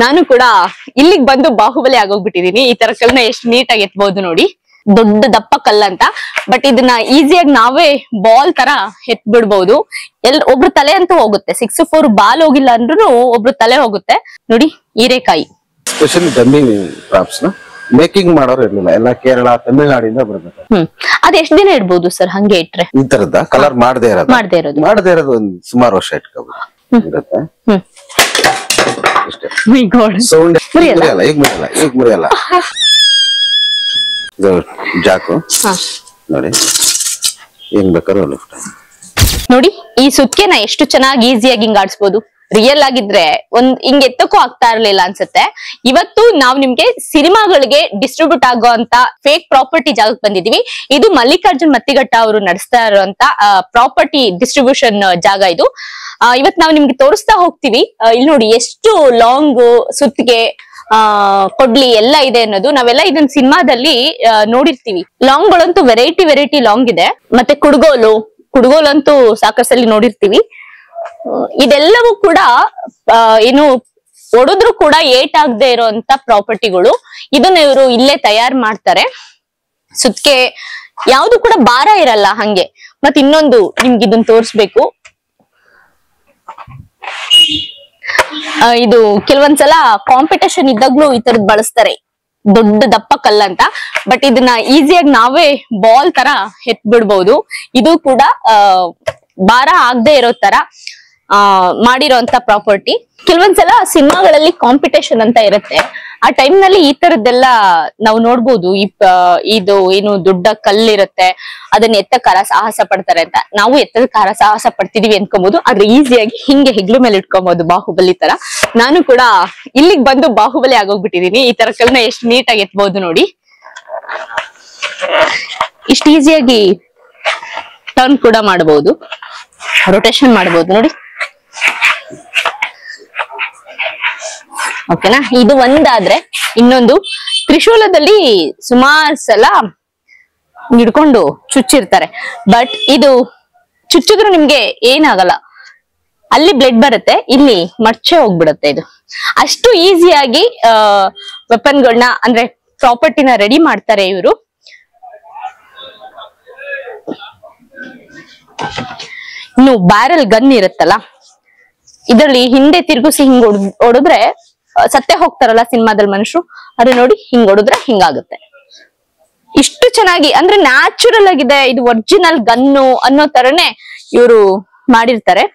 ನಾನು ಕೂಡ ಇಲ್ಲಿಗೆ ಬಂದು ಬಾಹುಬಲಿ ಆಗೋಗ್ಬಿಟ್ಟಿದೀನಿ. ಈ ತರ ಕಲ್ಲನ್ನ ಎಷ್ಟು ನೀಟಾಗಿ ಎತ್ಬಹುದು ನೋಡಿ, ದೊಡ್ಡ ದಪ್ಪ ಕಲ್ಲಂತ. ಬಟ್ ಇದನ್ನ ಈಸಿಯಾಗಿ ನಾವೇ ಬಾಲ್ ತರ ಎತ್ಬಿಡ್ಬಹುದು. ಒಬ್ರು ತಲೆ ಅಂತೂ ಹೋಗುತ್ತೆ, 6-4 ಬಾಲ್ ಹೋಗಿಲ್ಲ ಅಂದ್ರೂ ಒಬ್ರು ತಲೆ ಹೋಗುತ್ತೆ ನೋಡಿ. ಹೀರೆಕಾಯಿ ಸ್ಪೆಷಲಿ ಡಮ್ಮಿ ಕ್ರಾಪ್ಸ್ ನ ಮೇಕಿಂಗ್ ಮಾಡೋರು ಇರ್ಲಿಲ್ಲ, ಎಲ್ಲ ಕೇರಳ ತಮಿಳುನಾಡಿಂದ ಬರ್ಬೇಕು. ಅದ್ ಎಷ್ಟ್ ದಿನ ಇಡ್ಬೋದು ಸರ್ ಹಂಗೆ ಇಟ್ರೆ? ಈ ತರದ ಕಲರ್ ಮಾಡದೇ ಇರೋದು ಒಂದ್ ಸುಮಾರು ವರ್ಷ ಇಟ್ಕೋಬಹುದು. ಸೌಂಡ್ ಈಗ ಮುರಿಯಲ್ಲ. ಜಾಕು ನೋಡಿ ಹೆಂಗ್ ಬೇಕಾದ್ರೂ ನೋಡಿ. ಈ ಸುತ್ಕೆನ ಎಷ್ಟು ಚೆನ್ನಾಗಿ ಈಸಿಯಾಗಿ ಹಿಂಗ್ ಆಡಿಸಬಹುದು. ರಿಯಲ್ ಆಗಿದ್ರೆ ಹಿಂಗ್ ಎತ್ತಕ್ಕೂ ಆಗ್ತಾ ಇರ್ಲಿಲ್ಲ ಅನ್ಸುತ್ತೆ. ಇವತ್ತು ನಾವು ನಿಮ್ಗೆ ಸಿನಿಮಾಗಳಿಗೆ ಡಿಸ್ಟ್ರಿಬ್ಯೂಟ್ ಆಗೋ ಅಂತ ಫೇಕ್ ಪ್ರಾಪರ್ಟಿ ಜಾಗಕ್ಕೆ ಬಂದಿದೀವಿ. ಇದು ಮಲ್ಲಿಕಾರ್ಜುನ್ ಮತ್ತಿಘಟ್ಟ ಅವರು ನಡೆಸ್ತಾ ಇರುವಂತ ಪ್ರಾಪರ್ಟಿ ಡಿಸ್ಟ್ರಿಬ್ಯೂಷನ್ ಜಾಗ ಇದು. ಇವತ್ ನಾವು ನಿಮ್ಗೆ ತೋರಿಸ್ತಾ ಹೋಗ್ತೀವಿ. ಇಲ್ಲಿ ನೋಡಿ ಎಷ್ಟು ಲಾಂಗ್ ಸುತ್ತಿಗೆ ಕೊಡ್ಲಿ ಎಲ್ಲ ಇದೆ ಅನ್ನೋದು. ನಾವೆಲ್ಲ ಇದನ್ನ ಸಿನಿಮಾದಲ್ಲಿ ನೋಡಿರ್ತೀವಿ. ಲಾಂಗ್ ಗಳಂತೂ ವೆರೈಟಿ ಲಾಂಗ್ ಇದೆ. ಮತ್ತೆ ಕುಡ್ಗೋಲಂತೂ ಸಾಕಷ್ಟಲ್ಲಿ ನೋಡಿರ್ತೀವಿ. ಇದೆಲ್ಲವೂ ಕೂಡ ಏನು ಒಡೆದ್ರು ಕೂಡ ಏಟಾಗದೆ ಇರೋಂತ ಪ್ರಾಪರ್ಟಿಗಳು. ಇದನ್ನ ಇವರು ಇಲ್ಲೇ ತಯಾರು ಮಾಡ್ತಾರೆ. ಸುತ್ಕೆ ಯಾವ್ದು ಕೂಡ ಭಾರ ಇರಲ್ಲ ಹಂಗೆ. ಮತ್ ಇನ್ನೊಂದು ನಿಮ್ಗೆ ಇದನ್ನ ತೋರಿಸ್ಬೇಕು. ಇದು ಕೆಲವೊಂದ್ಸಲ ಕಾಂಪಿಟೇಷನ್ ಇದ್ದಾಗ್ಲೂ ಈ ತರದ್ ಬಳಸ್ತಾರೆ, ದೊಡ್ಡ ದಪ್ಪ ಕಲ್ಲಂತ. ಬಟ್ ಇದನ್ನ ಈಸಿಯಾಗಿ ನಾವೇ ಬಾಲ್ ತರ ಎತ್ಬಿಡ್ಬಹುದು. ಇದು ಕೂಡ ಭಾರ ಆಗದೆ ಇರೋ ತರ ಮಾಡಿರೋಂತ ಪ್ರಾಪರ್ಟಿ. ಕೆಲವೊಂದ್ಸಲ ಸಿನಿಮಾಗಳಲ್ಲಿ ಕಾಂಪಿಟೇಷನ್ ಅಂತ ಇರುತ್ತೆ. ಆ ಟೈಮ್ ನಲ್ಲಿ ಈ ತರದ್ದೆಲ್ಲ ನಾವು ನೋಡ್ಬೋದು. ಇದು ಏನು ದೊಡ್ಡ ಕಲ್ಲಿರುತ್ತೆ, ಅದನ್ನ ಎತ್ತಕ್ಕಾರ ಸಾಹಸ ಪಡ್ತಾರೆ ಅಂತ. ನಾವು ಎತ್ತದಕ್ಕಾರ ಸಾಹಸ ಪಡ್ತಿದೀವಿ ಅನ್ಕೋಬಹುದು. ಆದ್ರೆ ಈಸಿಯಾಗಿ ಹಿಂಗೆ ಹೆಗ್ಲು ಮೇಲೆ ಇಟ್ಕೊಬಹುದು, ಬಾಹುಬಲಿ ತರ. ನಾನು ಕೂಡ ಇಲ್ಲಿಗೆ ಬಂದು ಬಾಹುಬಲಿ ಆಗೋಗ್ಬಿಟ್ಟಿದೀನಿ. ಈ ತರ ಕಲ್ಲನ್ನ ಎಷ್ಟು ನೀಟಾಗಿ ಎತ್ಬಹುದು ನೋಡಿ. ಇಷ್ಟು ಈಸಿಯಾಗಿ ಟರ್ನ್ ಕೂಡ ಮಾಡಬಹುದು, ರೊಟೇಷನ್ ಮಾಡಬಹುದು ನೋಡಿ. ಓಕೆನಾ? ಇದು ಒಂದಾದ್ರೆ ಇನ್ನೊಂದು ತ್ರಿಶೂಲದಲ್ಲಿ ಸುಮಾರು ಸಲ ಹಿಡ್ಕೊಂಡು ಚುಚ್ಚಿರ್ತಾರೆ. ಬಟ್ ಇದು ಚುಚ್ಚಿದ್ರು ನಿಮ್ಗೆ ಏನಾಗಲ್ಲ. ಅಲ್ಲಿ ಬ್ಲಡ್ ಬರುತ್ತೆ, ಇಲ್ಲಿ ಮರ್ಚೆ ಹೋಗ್ಬಿಡುತ್ತೆ. ಇದು ಅಷ್ಟು ಈಸಿಯಾಗಿ ವೆಪನ್ಗಳನ್ನ ಅಂದ್ರೆ ಪ್ರಾಪರ್ಟಿನ ರೆಡಿ ಮಾಡ್ತಾರೆ ಇವರು. ಇನ್ನು ಬ್ಯಾರಲ್ ಗನ್ ಇರುತ್ತಲ್ಲ, ಇದರಲ್ಲಿ ಹಿಂದೆ ತಿರುಗಿಸಿ ಹಿಂಗ್ ಹೊಡೆದ್ರೆ ಸತ್ತೆ ಹೋಗ್ತಾರಲ್ಲ ಸಿನಿಮಾದಲ್ಲಿ ಮನುಷ್ಯರು, ಅದೇ ನೋಡಿ ಹಿಂಗ್ ಹೊಡೆದ್ರೆ ಹಿಂಗಾಗುತ್ತೆ. ಇಷ್ಟು ಚೆನ್ನಾಗಿ ಅಂದ್ರೆ ನ್ಯಾಚುರಲ್ ಆಗಿದೆ. ಇದು ಒರಿಜಿನಲ್ ಗನ್ನು ಅನ್ನೋ ತರನೇ ಇವರು ಮಾಡಿರ್ತಾರೆ.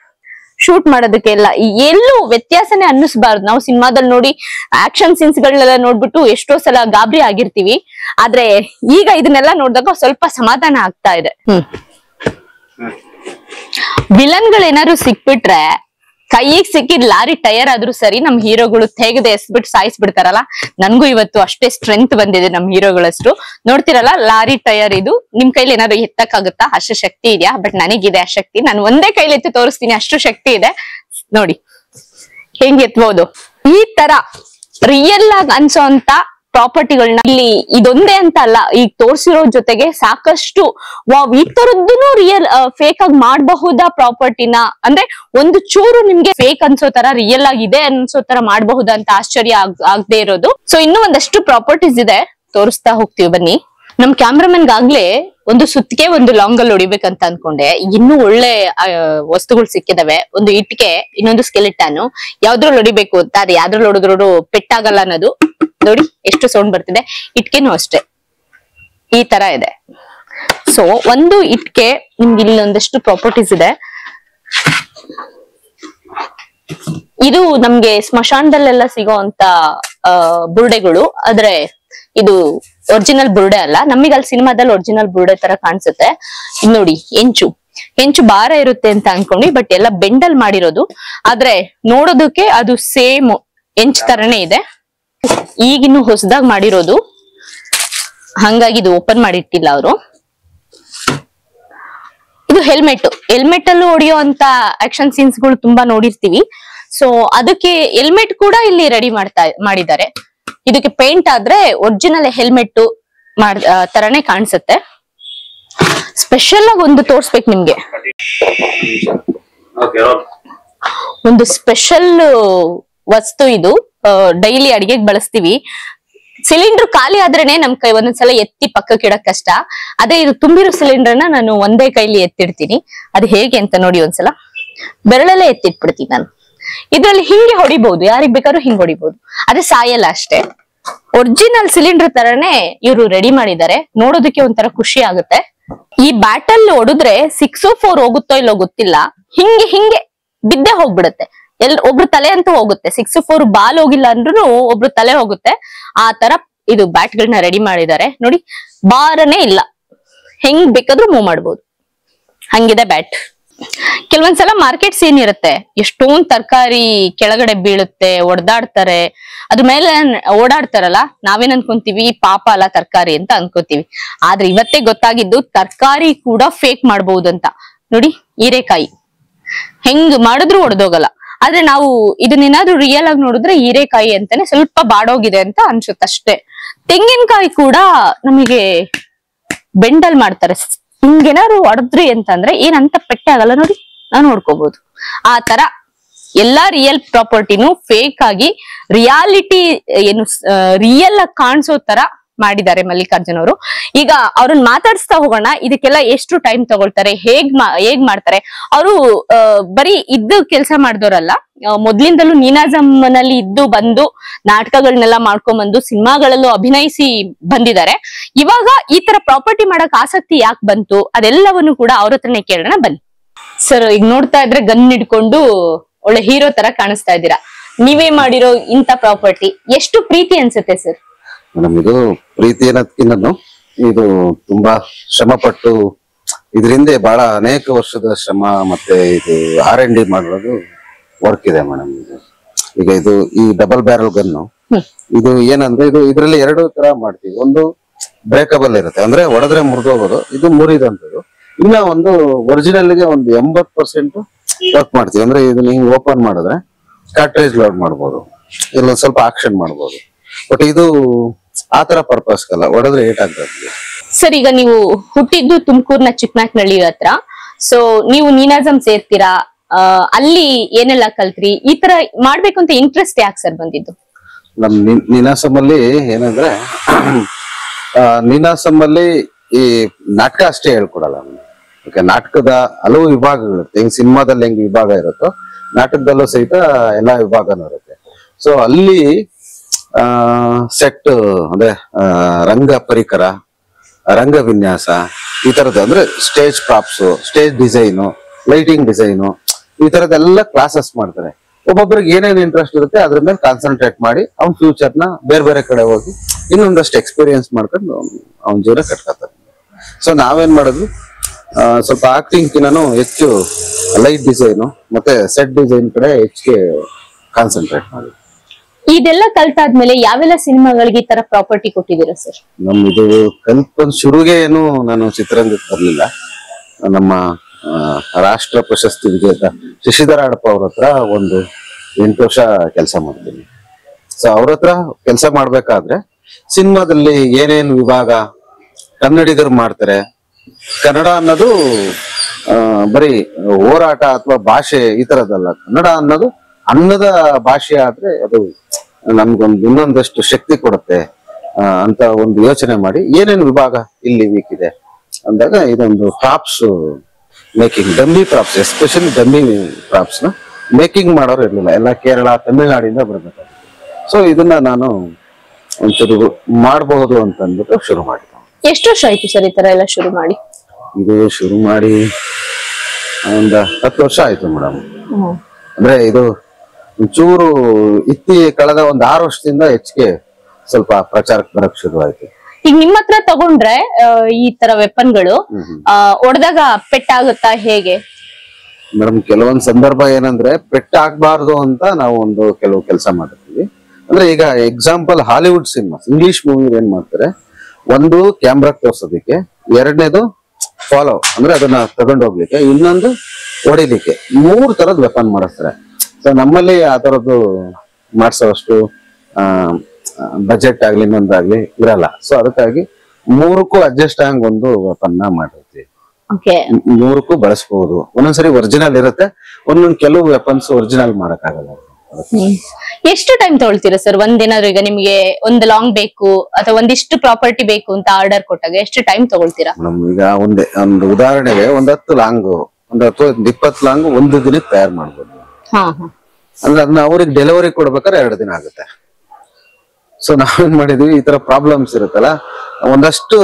ಶೂಟ್ ಮಾಡೋದಕ್ಕೆಲ್ಲ ಎಲ್ಲೂ ವ್ಯತ್ಯಾಸನೇ ಅನ್ನಿಸ್ಬಾರ್ದು. ನಾವು ಸಿನಿಮಾದಲ್ಲಿ ನೋಡಿ ಆಕ್ಷನ್ ಸೀನ್ಸ್ ಗಳನ್ನೆಲ್ಲ ನೋಡ್ಬಿಟ್ಟು ಎಷ್ಟೋ ಸಲ ಗಾಬರಿ ಆಗಿರ್ತೀವಿ. ಆದ್ರೆ ಈಗ ಇದನ್ನೆಲ್ಲ ನೋಡಿದಾಗ ಸ್ವಲ್ಪ ಸಮಾಧಾನ ಆಗ್ತಾ ಇದೆ. ವಿಲನ್ಗಳು ಏನಾದ್ರು ಸಿಕ್ಬಿಟ್ರೆ, ಕೈಗೆ ಸಿಕ್ಕಿದ್ ಲಾರಿ ಟೈರ್ ಆದ್ರೂ ಸರಿ, ನಮ್ ಹೀರೋಗಳು ತೆಗೆದು ಎಸ್ಬಿಟ್ಟು ಸಾಯಿಸ್ಬಿಡ್ತಾರಲ್ಲ. ನನ್ಗೂ ಇವತ್ತು ಅಷ್ಟೇ ಸ್ಟ್ರೆಂತ್ ಬಂದಿದೆ ನಮ್ ಹೀರೋಗಳಷ್ಟು. ನೋಡ್ತಿರಲ್ಲ ಲಾರಿ ಟೈರ್, ಇದು ನಿಮ್ ಕೈಲಿ ಏನಾದ್ರು ಎತ್ತಕ್ಕಾಗುತ್ತಾ? ಅಷ್ಟು ಶಕ್ತಿ ಇದೆಯಾ? ಬಟ್ ನನಗಿದೆ ಆ ಶಕ್ತಿ. ನಾನು ಒಂದೇ ಕೈಲಿ ಎತ್ತಿ ತೋರಿಸ್ತೀನಿ, ಅಷ್ಟು ಶಕ್ತಿ ಇದೆ ನೋಡಿ. ಹೆಂಗ್ ಎತ್ಬಹುದು ಈ ತರ ರಿಯಲ್ ಆಗಿ ಅನ್ಸೋ ಅಂತ ಪ್ರಾಪರ್ಟಿಗಳನ್ನ ಇಲ್ಲಿ ಇದೊಂದೇ ಅಂತ ಅಲ್ಲ, ಈಗ ತೋರ್ಸಿರೋ ಜೊತೆಗೆ ಸಾಕಷ್ಟು ಈ ತರದ್ದು ರಿಯಲ್ ಫೇಕ್ ಆಗಿ ಮಾಡಬಹುದಾ ಪ್ರಾಪರ್ಟಿನ. ಅಂದ್ರೆ ಒಂದು ಚೂರು ನಿಮ್ಗೆ ಫೇಕ್ ಅನ್ಸೋ ತರ ರಿಯಲ್ ಆಗಿದೆ ಅನ್ಸೋ ತರ ಮಾಡಬಹುದಾ ಅಂತ ಆಶ್ಚರ್ಯ ಆಗದೆ ಇರೋದು. ಸೊ ಇನ್ನೂ ಒಂದಷ್ಟು ಪ್ರಾಪರ್ಟೀಸ್ ಇದೆ, ತೋರಿಸ್ತಾ ಹೋಗ್ತೀವಿ ಬನ್ನಿ. ನಮ್ ಕ್ಯಾಮ್ರಾಮನ್ಗಾಗ್ಲೇ ಒಂದು ಸುತ್ತಿಗೆ ಒಂದು ಲಾಂಗ್ ಅಲ್ಲಿ ಹೊಡಿಬೇಕಂತ ಅನ್ಕೊಂಡೆ. ಇನ್ನೂ ಒಳ್ಳೆ ವಸ್ತುಗಳು ಸಿಕ್ಕಿದಾವೆ. ಒಂದು ಇಟ್ಕೆ, ಇನ್ನೊಂದು ಸ್ಕೆಲಿಟನ್. ಯಾವ್ದ್ರಲ್ಲಿ ಹೊಡಿಬೇಕು ಅಂತ, ಅದು ಯಾವ್ದ್ರಲ್ಲಿ ಹೊಡೆದ್ರು ಪೆಟ್ಟಾಗಲ್ಲ ಅನ್ನೋದು ನೋಡಿ. ಎಷ್ಟು ಸೌಂಡ್ ಬರ್ತಿದೆ. ಇಟ್ಕೆನೂ ಅಷ್ಟೇ ಈ ತರ ಇದೆ. ಸೊ ಒಂದು ಇಟ್ಕೆ ನಿಮ್ಗೆ ಇಲ್ಲಿ ಒಂದಷ್ಟು ಪ್ರಾಪರ್ಟೀಸ್ ಇದೆ. ಇದು ನಮ್ಗೆ ಸ್ಮಶಾನದಲ್ಲೆಲ್ಲ ಸಿಗೋಂತ ಬುರುಡೆಗಳು. ಆದ್ರೆ ಇದು ಒರಿಜಿನಲ್ ಬುರುಡೆ ಅಲ್ಲ. ನಮಗೆ ಅಲ್ಲಿ ಸಿನಿಮಾದಲ್ಲಿ ಒರಿಜಿನಲ್ ಬುರುಡೆ ತರ ಕಾಣಿಸುತ್ತೆ. ಇದು ನೋಡಿ, ಹೆಂಚು ಭಾರ ಇರುತ್ತೆ ಅಂತ ಅನ್ಕೊಂಡಿ, ಬಟ್ ಎಲ್ಲ ಬೆಂಡಲ್ ಮಾಡಿರೋದು. ಆದ್ರೆ ನೋಡೋದಕ್ಕೆ ಅದು ಸೇಮ್ ಹೆಂಚ್ ತರನೇ ಇದೆ. ಈಗಿನ್ನು ಹೊಸದಾಗಿ ಮಾಡಿರೋದು, ಹಂಗಾಗಿ ಇದು ಓಪನ್ ಮಾಡಿಟ್ಟಿಲ್ಲ ಅವರು. ಇದು ಹೆಲ್ಮೆಟ್ ಅಲ್ಲೂ ಹೊಡೆಯೋ ಅಂತ ಆಕ್ಷನ್ ಸೀನ್ಸ್ ಗಳು ತುಂಬಾ ನೋಡಿರ್ತೀವಿ. ಸೊ ಅದಕ್ಕೆ ಹೆಲ್ಮೆಟ್ ಕೂಡ ಇಲ್ಲಿ ರೆಡಿ ಮಾಡಿದ್ದಾರೆ. ಇದಕ್ಕೆ ಪೇಂಟ್ ಆದ್ರೆ ಒರಿಜಿನಲ್ ಹೆಲ್ಮೆಟ್ ತರನೇ ಕಾಣಿಸುತ್ತೆ. ಸ್ಪೆಷಲ್ ಆಗಿ ಒಂದು ತೋರ್ಸ್ಬೇಕು ನಿಮ್ಗೆ. ಒಂದು ಸ್ಪೆಷಲ್ ವಸ್ತು ಇದು. ಡೈಲಿ ಅಡಿಗೆಗೆ ಬಳಸ್ತೀವಿ. ಸಿಲಿಂಡರ್ ಖಾಲಿ ಆದ್ರೇನೆ ನಮ್ ಕೈ ಒಂದೊಂದ್ಸಲ ಎತ್ತಿ ಪಕ್ಕಕ್ಕೆ ಇಡಕ್ ಕಷ್ಟ. ಅದೇ ಇದು ತುಂಬಿರೋ ಸಿಲಿಂಡರ್ನ ನಾನು ಒಂದೇ ಕೈಲಿ ಎತ್ತಿಡ್ತೀನಿ. ಅದು ಹೇಗೆ ಅಂತ ನೋಡಿ ಒಂದ್ಸಲ. ಬೆರಳಲ್ಲೇ ಎತ್ತಿಟ್ಬಿಡ್ತೀನಿ ನಾನು. ಇದ್ರಲ್ಲಿ ಹಿಂಗೆ ಹೊಡಿಬಹುದು, ಯಾರಿಗ್ ಬೇಕಾದ್ರೂ ಹಿಂಗ್ ಹೊಡಿಬಹುದು, ಅದೇ ಸಾಯಲ್ಲ ಅಷ್ಟೇ. ಒರಿಜಿನಲ್ ಸಿಲಿಂಡರ್ ತರನೇ ಇವ್ರು ರೆಡಿ ಮಾಡಿದ್ದಾರೆ. ನೋಡೋದಕ್ಕೆ ಒಂಥರ ಖುಷಿ ಆಗುತ್ತೆ. ಈ ಬ್ಯಾಟಲ್ ಹೊಡಿದ್ರೆ 604 ಹೋಗುತ್ತೋ ಇಲ್ಲೋ ಗೊತ್ತಿಲ್ಲ, ಹಿಂಗೆ ಹಿಂಗೆ ಬಿದ್ದೆ ಹೋಗ್ಬಿಡುತ್ತೆ. ಒಬ್ರು ತಲೆ ಅಂತೂ ಹೋಗುತ್ತೆ. 604 ಬಾಲ್ ಹೋಗಿಲ್ಲ ಅಂದ್ರೂ ಒಬ್ರು ತಲೆ ಹೋಗುತ್ತೆ. ಆ ತರ ಇದು ಬ್ಯಾಟ್ ಗಳನ್ನ ರೆಡಿ ಮಾಡಿದ್ದಾರೆ ನೋಡಿ. ಬಾರನೇ ಇಲ್ಲ, ಹೆಂಗ್ ಬೇಕಾದ್ರೂ ಮೂವ್ ಮಾಡ್ಬೋದು, ಹಂಗಿದೆ ಬ್ಯಾಟ್. ಕೆಲವೊಂದ್ಸಲ ಮಾರ್ಕೆಟ್ ಸೀನ್ ಇರುತ್ತೆ, ಎಷ್ಟೊಂದ್ ತರಕಾರಿ ಕೆಳಗಡೆ ಬೀಳುತ್ತೆ, ಒಡೆದಾಡ್ತಾರೆ, ಅದ್ರ ಮೇಲೆ ಓಡಾಡ್ತಾರಲ್ಲ, ನಾವೇನ್ ಅನ್ಕೊಂತೀವಿ ಪಾಪ ಅಲ್ಲ ತರಕಾರಿ ಅಂತ ಅನ್ಕೋತೀವಿ. ಆದ್ರೆ ಇವತ್ತೇ ಗೊತ್ತಾಗಿದ್ದು ತರಕಾರಿ ಕೂಡ ಫೇಕ್ ಮಾಡ್ಬಹುದಂತ. ನೋಡಿ ಹೀರೆಕಾಯಿ ಹೆಂಗ್ ಮಾಡಿದ್ರು ಒಡೆದೋಗಲ್ಲ. ಆದ್ರೆ ನಾವು ಇದನ್ನೇನಾದ್ರೂ ರಿಯಲ್ ಆಗಿ ನೋಡಿದ್ರೆ ಹೀರೆಕಾಯಿ ಅಂತಾನೆ ಸ್ವಲ್ಪ ಬಾಡೋಗಿದೆ ಅಂತ ಅನ್ಸುತ್ತಷ್ಟೇ. ತೆಂಗಿನಕಾಯಿ ಕೂಡ ನಮಗೆ ಬೆಂಡಲ್ ಮಾಡ್ತಾರೆ. ಹಿಂಗೇನಾದ್ರು ಹೊಡೆದ್ರಿ ಅಂತಂದ್ರೆ ಏನಂತ ಪೆಟ್ಟೆ ಆಗಲ್ಲ ನೋಡಿ, ನಾವು ನೋಡ್ಕೋಬಹುದು. ಆ ತರ ಎಲ್ಲಾ ರಿಯಲ್ ಪ್ರಾಪರ್ಟಿನೂ ಫೇಕ್ ಆಗಿ ರಿಯಾಲಿಟಿ ಏನು ರಿಯಲ್ ಆಗಿ ಕಾಣಿಸೋ ತರ ಮಾಡಿದ್ದಾರೆ ಮಲ್ಲಿಕಾರ್ಜುನ್ ಅವರು. ಈಗ ಅವ್ರನ್ನ ಮಾತಾಡಿಸ್ತಾ ಹೋಗೋಣ. ಇದಕ್ಕೆಲ್ಲ ಎಷ್ಟು ಟೈಮ್ ತಗೊಳ್ತಾರೆ, ಹೇಗ್ ಮಾಡ್ತಾರೆ ಅವರು? ಬರೀ ಇದ್ದು ಕೆಲಸ ಮಾಡಿದವರಲ್ಲ, ಮೊದ್ಲಿಂದಲೂ ನೀನಾಜಮ್ ನಲ್ಲಿ ಇದ್ದು ಬಂದು ನಾಟಕಗಳನ್ನೆಲ್ಲ ಮಾಡ್ಕೊಂಡ್ಬಂದು ಸಿನಿಮಾಗಳಲ್ಲೂ ಅಭಿನಯಿಸಿ ಬಂದಿದ್ದಾರೆ. ಇವಾಗ ಈ ತರ ಪ್ರಾಪರ್ಟಿ ಮಾಡಕ್ ಆಸಕ್ತಿ ಯಾಕೆ ಬಂತು ಅದೆಲ್ಲವನ್ನು ಕೂಡ ಅವ್ರ ಹತ್ರನೇ ಕೇಳೋಣ ಬನ್ನಿ. ಸರ್, ಈಗ ನೋಡ್ತಾ ಇದ್ರೆ ಗನ್ ಹಿಡ್ಕೊಂಡು ಒಳ್ಳೆ ಹೀರೋ ತರ ಕಾಣಿಸ್ತಾ ಇದ್ದೀರಾ. ನೀವೇ ಮಾಡಿರೋ ಇಂತ ಪ್ರಾಪರ್ಟಿ ಎಷ್ಟು ಪ್ರೀತಿ ಅನ್ಸುತ್ತೆ ಸರ್? ಮೇಡಮ್, ಇದು ಪ್ರೀತಿ ಅನ್ನೋದಕ್ಕಿಂತ ಇದು ತುಂಬಾ ಶ್ರಮ ಪಟ್ಟು ಇದರಿಂದ ಬಹಳ ಅನೇಕ ವರ್ಷದ ಶ್ರಮ ಮತ್ತೆ ಇದು R&D ಮಾಡೋದು ವರ್ಕ್ ಇದೆ ಮೇಡಮ್. ಈಗ ಇದು ಈ ಡಬಲ್ ಬ್ಯಾರಲ್ ಗನ್ನು, ಇದು ಏನಂದ್ರೆ ಇದರಲ್ಲಿ ಎರಡು ತರ ಮಾಡ್ತೀವಿ. ಒಂದು ಬ್ರೇಕಬಲ್ ಇರುತ್ತೆ, ಅಂದ್ರೆ ಹೊಡೆದ್ರೆ ಮುರಿದೋಗೋದು, ಇದು ಮುರಿದಂತದ್ದು. ಇನ್ನ ಒಂದು ಒರಿಜಿನಲ್ ಗೆ ಒಂದು 80% ವರ್ಕ್ ಮಾಡ್ತೀವಿ. ಅಂದ್ರೆ ಇದನ್ನ ಹಿಂಗ್ ಓಪನ್ ಮಾಡಿದ್ರೆ ಕಾರ್ಟ್ರೇಜ್ ಲೋಡ್ ಮಾಡ್ಬೋದು, ಇಲ್ಲ ಸ್ವಲ್ಪ ಆಕ್ಷನ್ ಮಾಡ್ಬೋದು. ಬಟ್ ಇದು ಆತರ ಪರ್ಪಸ್ ಅಲ್ಲ, ಹೊಡೆದ್ರೆ ಏಟ್ ಆಗ್ತದೆ. ಸರ್, ಈಗ ನೀವು ಹುಟ್ಟಿದ್ದು ತುಮಕೂರ್ನ ಚಿಕ್ಕನಾಕ್ನಳ್ಳಿ ಹತ್ರ. ಸೊ ನೀವು ನೀನಾಜಮ್ ಸೇರ್ತೀರಾ, ಅಲ್ಲಿ ಏನೆಲ್ಲ ಕಲ್ತ್ರಿ? ಈ ತರ ಮಾಡ್ಬೇಕು ಅಂತ ಇಂಟ್ರೆಸ್ಟ್ ಯಾಕೆ ಸರ್ ಬಂದಿದ್ದು? ನಮ್ ನೀನಾಸಮ್ ಅಲ್ಲಿ ಏನಂದ್ರೆ ನೀನಾಸಮ್ ಅಲ್ಲಿ ಈ ನಾಟಕ ಅಷ್ಟೇ ಹೇಳ್ಕೊಡಲ್ಲ. ನಾಟಕದ ಹಲವು ವಿಭಾಗಗಳಿರುತ್ತೆ. ಹೆಂಗ್ ಸಿನಿಮಾದಲ್ಲಿ ಹೆಂಗ್ ವಿಭಾಗ ಇರುತ್ತೋ ನಾಟಕದಲ್ಲೂ ಸಹಿತ ಎಲ್ಲಾ ವಿಭಾಗನೂ ಇರುತ್ತೆ. ಸೊ ಅಲ್ಲಿ ಸೆಟ್ ಅಂದ್ರೆ ರಂಗ ಪರಿಕರ, ರಂಗ ವಿನ್ಯಾಸ, ಈ ತರದ್ದು ಅಂದ್ರೆ stage props, stage design, lighting design, ಈ ತರದೆಲ್ಲ ಕ್ಲಾಸಸ್ ಮಾಡ್ತಾರೆ. ಒಬ್ಬೊಬ್ಬರಿಗೆ ಏನೇನ್ ಇಂಟ್ರೆಸ್ಟ್ ಇರುತ್ತೆ ಅದ್ರ ಮೇಲೆ ಕಾನ್ಸಂಟ್ರೇಟ್ ಮಾಡಿ ಅವ್ನ ಫ್ಯೂಚರ್ ನ ಬೇರೆ ಬೇರೆ ಕಡೆ ಹೋಗಿ ಇನ್ನೊಂದಷ್ಟು ಎಕ್ಸ್ಪೀರಿಯನ್ಸ್ ಮಾಡ್ಕೊಂಡು ಅವ್ನ ಜೀವನ ಕಟ್ಕೊತಾರೆ. ಸೊ ನಾವೇನ್ ಮಾಡಿದ್ವಿ, ಸ್ವಲ್ಪ ಆಕ್ಟಿಂಗ್ ಕಿನ್ನೂ ಹೆಚ್ಚು ಲೈಟ್ ಡಿಸೈನು ಮತ್ತೆ ಸೆಟ್ ಡಿಸೈನ್ ಕಡೆ ಹೆಚ್ಚಿಗೆ ಕಾನ್ಸಂಟ್ರೇಟ್ ಮಾಡಿ. ಇದೆಲ್ಲ ಕಲ್ತಾದ್ಮೇಲೆ ಯಾವೆಲ್ಲ ಸಿನಿಮಾಗಳಿಗೆ ಈ ತರ ಪ್ರಾಪರ್ಟಿ ಕೊಟ್ಟಿದ್ದೀರಾ ಸರ್? ಇದು ಕಲ್ಪನ್ ಶುರುಗೆ ಏನು ನಾನು ಚಿತ್ರರಂಗಕ್ಕೆ ಬರ್ಲಿಲ್ಲ. ನಮ್ಮ ರಾಷ್ಟ್ರ ಪ್ರಶಸ್ತಿ ವಿಜೇತ ಶಶಿಧರ ಅಡಪ ಅವ್ರ ಹತ್ರ ಒಂದು 8 ವರ್ಷ ಕೆಲಸ ಮಾಡ್ತೀನಿ. ಸೊ ಅವ್ರ ಹತ್ರ ಕೆಲಸ ಮಾಡ್ಬೇಕಾದ್ರೆ ಸಿನಿಮಾದಲ್ಲಿ ಏನೇನ್ ವಿಭಾಗ ಕನ್ನಡಿಗರು ಮಾಡ್ತಾರೆ, ಕನ್ನಡ ಅನ್ನೋದು ಬರೀ ಹೋರಾಟ ಅಥವಾ ಭಾಷೆ ಈ ತರದಲ್ಲ. ಕನ್ನಡ ಅನ್ನೋದು ಅನ್ನದ ಭಾಷೆ ಆದ್ರೆ ಅದು ನಮ್ಗೊಂದು ಇನ್ನೊಂದಷ್ಟು ಶಕ್ತಿ ಕೊಡುತ್ತೆ ಅಂತ ಒಂದು ಯೋಚನೆ ಮಾಡಿ ಏನೇನು ವಿಭಾಗ ಇಲ್ಲಿ ವೀಕ್ ಇದೆ ಅಂದಾಗ ಇದೊಂದು props making, dummy props, especially dummy props ನ ಮೇಕಿಂಗ್ ಮಾಡೋರು ಇರ್ಲಿಲ್ಲ. ಎಲ್ಲ ಕೇರಳ ತಮಿಳುನಾಡಿಂದ ಬರ್ಬೇಕು. ಸೊ ಇದನ್ನ ನಾನು ಒಂಚೂರು ಮಾಡಬಹುದು ಅಂತ ಅಂದ್ಬಿಟ್ಟು ಶುರು ಮಾಡಿದೆ. ಎಷ್ಟು ವರ್ಷ ಆಯ್ತು ಸರ್ ಈ ತರ ಎಲ್ಲ ಶುರು ಮಾಡಿ? ಇದು ಶುರು ಮಾಡಿ ಒಂದು 10 ವರ್ಷ ಆಯ್ತು ಮೇಡಮ್. ಅಂದ್ರೆ ಇದು ಒಂಚೂರು ಕಳೆದ ಒಂದು 6 ವರ್ಷದಿಂದ ಹೆಚ್ಚಿಗೆ ಸ್ವಲ್ಪ ಪ್ರಚಾರಕ್ಕೆ ಬರಕ್ ಶುರು ಆಯ್ತು. ಈಗ ನಿಮ್ಮ ಹತ್ರ ತಗೊಂಡ್ರೆ ಈ ತರ ವೆಪನ್ಗಳು ಹೊಡೆದಾಗ ಪೆಟ್ಟಾಗುತ್ತಾ ಹೇಗೆ? ಮೇಡಮ್, ಕೆಲವೊಂದ್ ಸಂದರ್ಭ ಏನಂದ್ರೆ ಪೆಟ್ಟಾಗಬಾರ್ದು ಅಂತ ನಾವು ಒಂದು ಕೆಲವು ಕೆಲಸ ಮಾಡಿರ್ತೀವಿ. ಅಂದ್ರೆ ಈಗ example Hollywood cinema, English movie ಏನ್ ಮಾಡ್ತಾರೆ, ಒಂದು ಕ್ಯಾಮ್ರಾ ತೋರ್ಸೋದಿಕ್ಕೆ, ಎರಡನೇದು ಫಾಲೋ ಅಂದ್ರೆ ಅದನ್ನ ತಗೊಂಡು ಹೋಗ್ಲಿಕ್ಕೆ, ಇನ್ನೊಂದು ಹೊಡಿಲಿಕ್ಕೆ, 3 ತರದ್ ವೆಪನ್ ಮಾಡಿಸ್ತಾರೆ. ಸೊ ನಮ್ಮಲ್ಲಿ ಆ ತರದ್ದು ಮಾಡ್ಸೋಷ್ಟು ಬಜೆಟ್ ಆಗ್ಲಿ ಇನ್ನೊಂದಾಗ್ಲಿ ಇರಲ್ಲ. ಸೊ ಅದಕ್ಕಾಗಿ 3ಕ್ಕೂ ಅಡ್ಜಸ್ಟ್ ಆಗಂಗ್ ಒಂದು ವೆಪನ್ ಮಾಡಿರ್ತೀವಿ. 3ಕ್ಕೂ ಬಳಸಬಹುದು. ಒಂದೊಂದ್ಸರಿ ಒರಿಜಿನಲ್ ಇರುತ್ತೆ, ಒಂದೊಂದ್ ಕೆಲವು ವೆಪನ್ಸ್ ಒರಿಜಿನಲ್ ಮಾಡಕ್ ಆಗಲ್ಲ. ಎಷ್ಟು ಟೈಮ್ ತಗೊಳ್ತೀರಾ ಸರ್ ಒಂದೇನಾದ್ರು ಈಗ ನಿಮ್ಗೆ ಒಂದು ಲಾಂಗ್ ಬೇಕು ಅಥವಾ ಒಂದಿಷ್ಟು ಪ್ರಾಪರ್ಟಿ ಬೇಕು ಅಂತ ಆರ್ಡರ್ ಕೊಟ್ಟಾಗ ಎಷ್ಟು ಟೈಮ್ ತಗೊಳ್ತೀರಾ? ಈಗ ಒಂದು ಉದಾಹರಣೆಗೆ 10 ಲಾಂಗ್ 20 ಲಾಂಗ್ ಒಂದು ದಿನಕ್ಕೆ ತಯಾರು ಮಾಡ್ಬೋದು. ಅಂದ್ರೆ ಅದನ್ನ ಅವ್ರಿಗೆ ಡೆಲಿವರಿ ಕೊಡ್ಬೇಕಾದ್ರೆ 2 ದಿನ ಆಗುತ್ತೆ. ಸೊ ನಾವೇನ್ ಮಾಡಿದ್ವಿ, ಈ ತರ ಪ್ರಾಬ್ಲಮ್ಸ್ ಇರುತ್ತಲ್ಲ, ಒಂದಷ್ಟು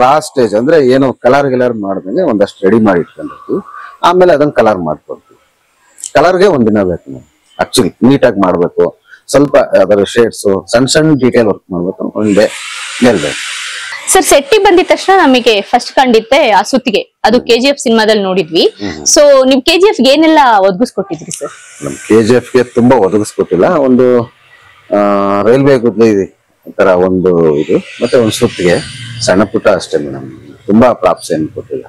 ರಾ ಸ್ಟೇಜ್ ಅಂದ್ರೆ ಏನು ಕಲರ್ ಮಾಡ್ದಂಗೆ ಒಂದಷ್ಟು ರೆಡಿ ಮಾಡಿ ಇಟ್ಕೊಂಡಿರ್ತೀವಿ. ಆಮೇಲೆ ಅದನ್ನ ಕಲರ್ ಮಾಡ್ಕೊಡ್ತೀವಿ. ಕಲರ್ಗೆ 1 ದಿನ ಬೇಕು. ನಾವು ಆಕ್ಚುಲಿ ನೀಟಾಗಿ ಮಾಡ್ಬೇಕು, ಸ್ವಲ್ಪ ಅದರ ಶೇಡ್ಸ್ ಸಣ್ಣ ಡೀಟೇಲ್ ವರ್ಕ್ ಮಾಡ್ಬೇಕು, ಒಂದೇ ಬೇಕು. ಸರ್ ಸೆಟ್ಟಿ ಬಂದಿದ ತಕ್ಷಣ ನಮಗೆ ಫಸ್ಟ್ ಕಂಡಿತ್ತೆ ಆ ಸುತ್ತಿಗೆ, ಅದು KGF ಸಿನಿಮಾದಲ್ಲಿ ನೋಡಿದ್ವಿ. ಸೊ ನಿಮ್ KGF ಏನೆಲ್ಲ ಒದಗಿಸ್ಕೊಟ್ಟಿದ್ರಿ ಸರ್? ನಮ್ KGF ಗೆ ತುಂಬಾ ಒದಗಿಸ್ಕೊಟ್ಟಿಲ್ಲ. ಒಂದು ರೈಲ್ವೆ ಗುದ್ಲಿ ತರ ಒಂದು ಇದು, ಮತ್ತೆ ಒಂದು ಸುತ್ತಿಗೆ ಸಣ್ಣ ಪುಟ್ಟ ಅಷ್ಟೇ ಮೇಡಮ್. ತುಂಬಾ ಪ್ರಾಪ್ಸ್ ಏನು ಕೊಟ್ಟಿಲ್ಲ.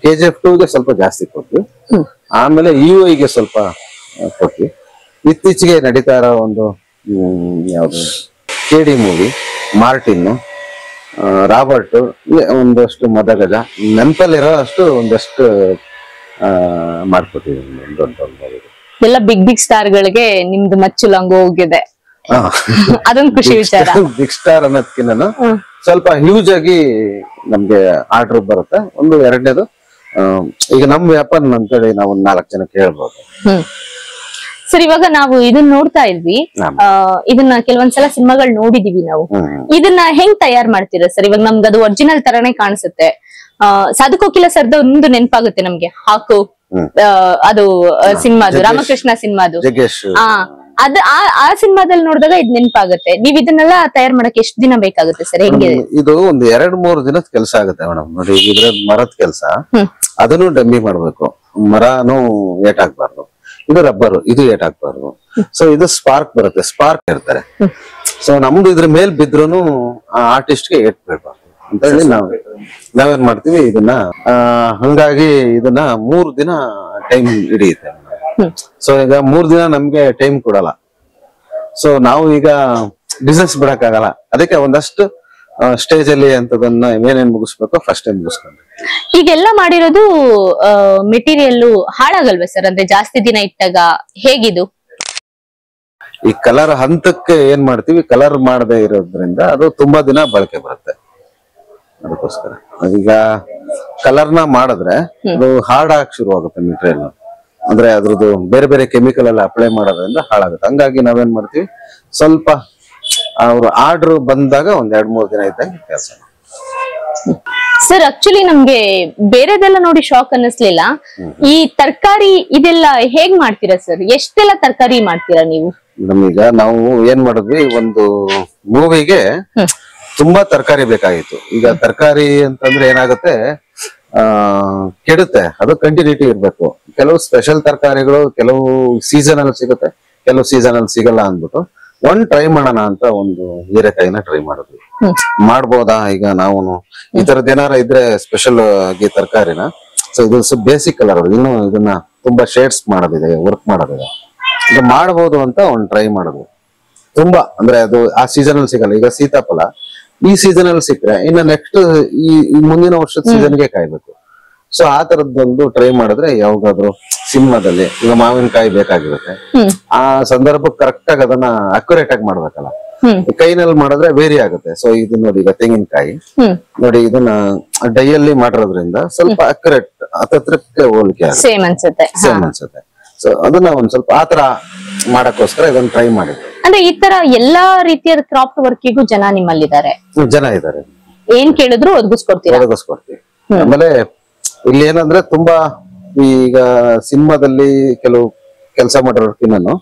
KGF 2 ಗೆ ಸ್ವಲ್ಪ ಜಾಸ್ತಿ ಕೊಟ್ವಿ. ಆಮೇಲೆ UI ಗೆ ಸ್ವಲ್ಪ ಕೊಟ್ವಿ. ಇತ್ತೀಚೆಗೆ ನಡೀತಾ ಇರೋ ಒಂದು ಯಾವ್ದು KD ಮೂವಿ, ಮಾರ್ಟಿನ್, ರಾಬರ್ಟ್, ಒಂದಷ್ಟು ಮದಗಜ ನೆನಪಲ್ಲಿರೋ ಅಷ್ಟು ಒಂದಷ್ಟು ಮಾಡ್ಕೊಟ್ಟಿದ್ದೀನಿ. ಎಲ್ಲ ಬಿಗ್ ಸ್ಟಾರ್ ಗಳಿಗೆ ನಿಮ್ದು ಮಚ್ಚು ಲಂಗ ಹೋಗಿದೆ, ಅದೊಂದು ಖುಷಿ ವಿಚಾರ. ಬಿಗ್ ಸ್ಟಾರ್ ಅನ್ನೋದಕ್ಕಿಂತ ಸ್ವಲ್ಪ ಹ್ಯೂಜ್ ಆಗಿ ನಮ್ಗೆ ಆರ್ಡರ್ ಬರುತ್ತೆ. ಒಂದು ಎರಡನೇದು, ಈಗ ನಮ್ ವ್ಯಾಪಾರ ಅಂತೇಳಿ ನಾವು 4 ಜನಕ್ಕೆ ಹೇಳ್ಬೋದು. ಸರ್ ಇವಾಗ ನಾವು ಇದನ್ನ ನೋಡ್ತಾ ಇದ್ವಿ, ಇದನ್ನ ಕೆಲವೊಂದ್ಸಲ ಸಿನಿಮಾಗಳು ನೋಡಿದೀವಿ ನಾವು. ಇದನ್ನ ಹೆಂಗ್ ತಯಾರು ಮಾಡ್ತೀರಾ ಸರ್? ಇವಾಗ ನಮ್ಗೆ ಅದು ಒರಿಜಿನಲ್ ತರಾನೇ ಕಾಣಿಸುತ್ತೆ. ಸಾಧುಕೋಕಿಲ ಸರ್ದ ಒಂದು ನೆನಪಾಗುತ್ತೆ ನಮ್ಗೆ, ಹಾಕು ಅದು ಸಿನಿಮಾದು, ರಾಮಕೃಷ್ಣ ಸಿನಿಮಾದು. ಅದ್ ಆ ಸಿನಿಮಾದಲ್ಲಿ ನೋಡಿದಾಗ ಇದ್ ನೆನಪಾಗುತ್ತೆ. ನೀವ್ ಇದನ್ನೆಲ್ಲ ತಯಾರು ಮಾಡಕ್ ಎಷ್ಟ್ ದಿನ ಬೇಕಾಗುತ್ತೆ ಸರ್? ಹೆಂಗೆ ಇದು? ಒಂದು 2-3 ದಿನದ ಕೆಲಸ ಆಗುತ್ತೆ ಮೇಡಮ್. ನೋಡಿ, ಇದ್ರ ಮರದ ಕೆಲಸ, ಅದನ್ನು ಡಮ್ಮಿ ಮಾಡ್ಬೇಕು. ಮರನು ಏಟ್ ಹಾಕ್ಬಾರ್ದು, ಇದು ರಬ್ಬರ್, ಇದು ಏಟ್ ಹಾಕ್ಬಾರ್ದು. ಸೊ ಇದು ಸ್ಪಾರ್ಕ್ ಬರುತ್ತೆ, ಸ್ಪಾರ್ಕ್ ಇರ್ತಾರೆ. ಸೊ ನಮ್ದು ಇದ್ರ ಮೇಲ್ ಬಿದ್ರೂ ಆರ್ಟಿಸ್ಟ್ ಗೆ ಏಟ್ ಬೀಳ್ಬಾರ್ದು ಅಂತ ಹೇಳಿ ನಾವೇನ್ ಮಾಡ್ತೀವಿ ಇದನ್ನ. ಹಂಗಾಗಿ ಇದನ್ನ 3 ದಿನ ಟೈಮ್ ಹಿಡಿಯುತ್ತೆ. ಸೊ ಈಗ 3 ದಿನ ನಮ್ಗೆ ಟೈಮ್ ಕೊಡಲ್ಲ. ಸೊ ನಾವು ಈಗ ಬಿಸ್ನೆಸ್ ಬಿಡಕ್ಕಾಗಲ್ಲ. ಅದಕ್ಕೆ ಒಂದಷ್ಟು ಸ್ಟೇಜ್ ಅಲ್ಲಿ ಅಂತದನ್ನ ಏನೇನ್ ಮುಗಿಸ್ಬೇಕೋ ಫಸ್ಟ್ ಟೈಮ್ ಮುಗಿಸ್ಕೊಂಡು. ಈಗೆಲ್ಲ ಮಾಡಿರೋದು ಮೆಟೀರಿಯಲ್ ಹಾಳಾಗಲ್ವಾ ಸರ್? ಅಂದ್ರೆ ಜಾಸ್ತಿ ದಿನ ಇಟ್ಟಾಗ ಹೇಗಿದು? ಈ ಕಲರ್ ಹಂತಕ್ಕೆ ಏನ್ ಮಾಡ್ತೀವಿ, ಕಲರ್ ಮಾಡದೆ ಇರೋದ್ರಿಂದ ಅದು ತುಂಬಾ ದಿನ ಬಳಕೆ ಬರುತ್ತೆ. ಅದಕ್ಕೋಸ್ಕರ ಈಗ ಕಲರ್ನ ಮಾಡಿದ್ರೆ ಅದು ಹಾರ್ಡ್ ಆಗಿ ಶುರು ಆಗುತ್ತೆ ಮೆಟೀರಿಯಲ್. ಅಂದ್ರೆ ಅದ್ರದ್ದು ಬೇರೆ ಬೇರೆ ಕೆಮಿಕಲ್ ಎಲ್ಲ ಅಪ್ಲೈ ಮಾಡೋದ್ರಿಂದ ಹಾಳಾಗುತ್ತೆ. ಹಂಗಾಗಿ ನಾವೇನ್ ಮಾಡ್ತೀವಿ, ಸ್ವಲ್ಪ ಅವ್ರು ಆರ್ಡರ್ ಬಂದಾಗ ಒಂದ್ 2-3 ದಿನ ಇದ್ದಂಗೆ ಕೆಲಸ. ಸರ್ ಆಕ್ಚುಲಿ ನಮ್ಗೆ ಬೇರೆದೆಲ್ಲ ನೋಡಿ ಶಾಕ್ ಅನ್ನಿಸ್ಲಿಲ್ಲ. ಈ ತರಕಾರಿ ಇದೆಲ್ಲ ಹೇಗ್ ಮಾಡ್ತೀರಾ ಸರ್? ಎಷ್ಟೆಲ್ಲ ತರಕಾರಿ ಮಾಡ್ತೀರಾ ನೀವು? ನಮೀಗ ನಾವು ಏನ್ ಮಾಡಿದ್ವಿ, ಒಂದು ಮೂವಿಗೆ ತುಂಬಾ ತರಕಾರಿ ಬೇಕಾಗಿತ್ತು. ಈಗ ತರಕಾರಿ ಅಂತಂದ್ರೆ ಏನಾಗುತ್ತೆ, ಕೆಡುತ್ತೆ. ಅದು ಕಂಟಿನ್ಯೂಟಿ ಇರ್ಬೇಕು. ಕೆಲವು ಸ್ಪೆಷಲ್ ತರಕಾರಿಗಳು ಕೆಲವು ಸೀಸನ್ ಅಲ್ಲಿ ಸಿಗುತ್ತೆ, ಕೆಲವು ಸೀಸನ್ ಅಲ್ಲಿ ಸಿಗಲ್ಲ ಅಂದ್ಬಿಟ್ಟು ಟ್ರೈ ಮಾಡೋಣ ಅಂತ ಒಂದು ಹೀರೆಕಾಯಿನ ಟ್ರೈ ಮಾಡಿದ್ವಿ. ಮಾಡ್ಬೋದಾ ಈಗ ನಾವು ಈ ತರದ್ ಏನಾರ ಇದ್ರೆ ಸ್ಪೆಷಲ್ ಆಗಿ ತರಕಾರಿನ. ಸೊ ಇದು ಬೇಸಿಕ್ ಕಲರ್, ಇನ್ನು ಇದನ್ನ ತುಂಬಾ ಶೇಡ್ಸ್ ಮಾಡೋದಿದೆ, ವರ್ಕ್ ಮಾಡೋದಿದೆ, ಇದು ಮಾಡಬಹುದು ಅಂತ ಟ್ರೈ ಮಾಡಿದ್ವಿ. ತುಂಬಾ ಅಂದ್ರೆ ಅದು ಆ ಸೀಸನ್ ಅಲ್ಲಿ ಸಿಗಲ್ಲ. ಈಗ ಸೀತಾಫಲ ಈ ಸೀಸನ್ ಅಲ್ಲಿ ಸಿಕ್ಕರೆ ಇನ್ನು ನೆಕ್ಸ್ಟ್ ಈ ಮುಂದಿನ ವರ್ಷದ ಸೀಸನ್ಗೆ ಕಾಯ್ಬೇಕು. ಸೊ ಆ ತರದ್ದೊಂದು ಟ್ರೈ ಮಾಡಿದ್ರೆ ಯಾವಾಗಾದ್ರೂ ಸಿನಿಮಾದಲ್ಲಿ ಈಗ ಮಾವಿನಕಾಯಿ ಬೇಕಾಗಿರುತ್ತೆ, ಆ ಸಂದರ್ಭಕ್ಕೆ ಕರೆಕ್ಟ್ ಆಗಿ ಅದನ್ನ ಅಕ್ಯುರೇಟ್ ಆಗಿ ಮಾಡ್ಬೇಕಲ್ಲ. ಕೈನಲ್ಲಿ ಮಾಡಿದ್ರೆ ವೇರಿ ಆಗುತ್ತೆ. ಸೊ ಇದು ನೋಡಿ, ಈಗ ತೆಂಗಿನಕಾಯಿ ನೋಡಿ, ಇದನ್ನ ಡೈಯಲ್ಲಿ ಮಾಡಿರೋದ್ರಿಂದ ಸ್ವಲ್ಪ ಅಕ್ಯುರೇಟ್ ಹತ್ತತ್ರಕ್ಕೆ ಹೋಲಿಕೆ ಸೇಮ್ ಅನ್ಸುತ್ತೆ. ಸೊ ಅದನ್ನ ಒಂದ್ ಸ್ವಲ್ಪ ಆತರ ಮಾಡಕ್ಕೋಸ್ಕರ ಇದನ್ನ ಟ್ರೈ ಮಾಡಿದ್ವಿ. ಅಂದ್ರೆ ಈ ತರ ಎಲ್ಲಾ ರೀತಿಯ ಕ್ರಾಫ್ಟ್ ವರ್ಕಿಗೂ ಜನ ನಿಮ್ಮಲ್ಲಿದ್ದಾರೆ? ಜನ ಇದ್ದಾರೆ, ಏನ್ ಕೇಳಿದ್ರು ಒದಗಿಸ್ಕೊಡ್ತೀವಿ. ಆಮೇಲೆ ಇಲ್ಲಿ ಏನಂದ್ರೆ ತುಂಬಾ ಈಗ ಸಿನಿಮಾದಲ್ಲಿ ಕೆಲವು ಕೆಲಸ ಮಾಡೋರ್ಕಿನ್ನೂ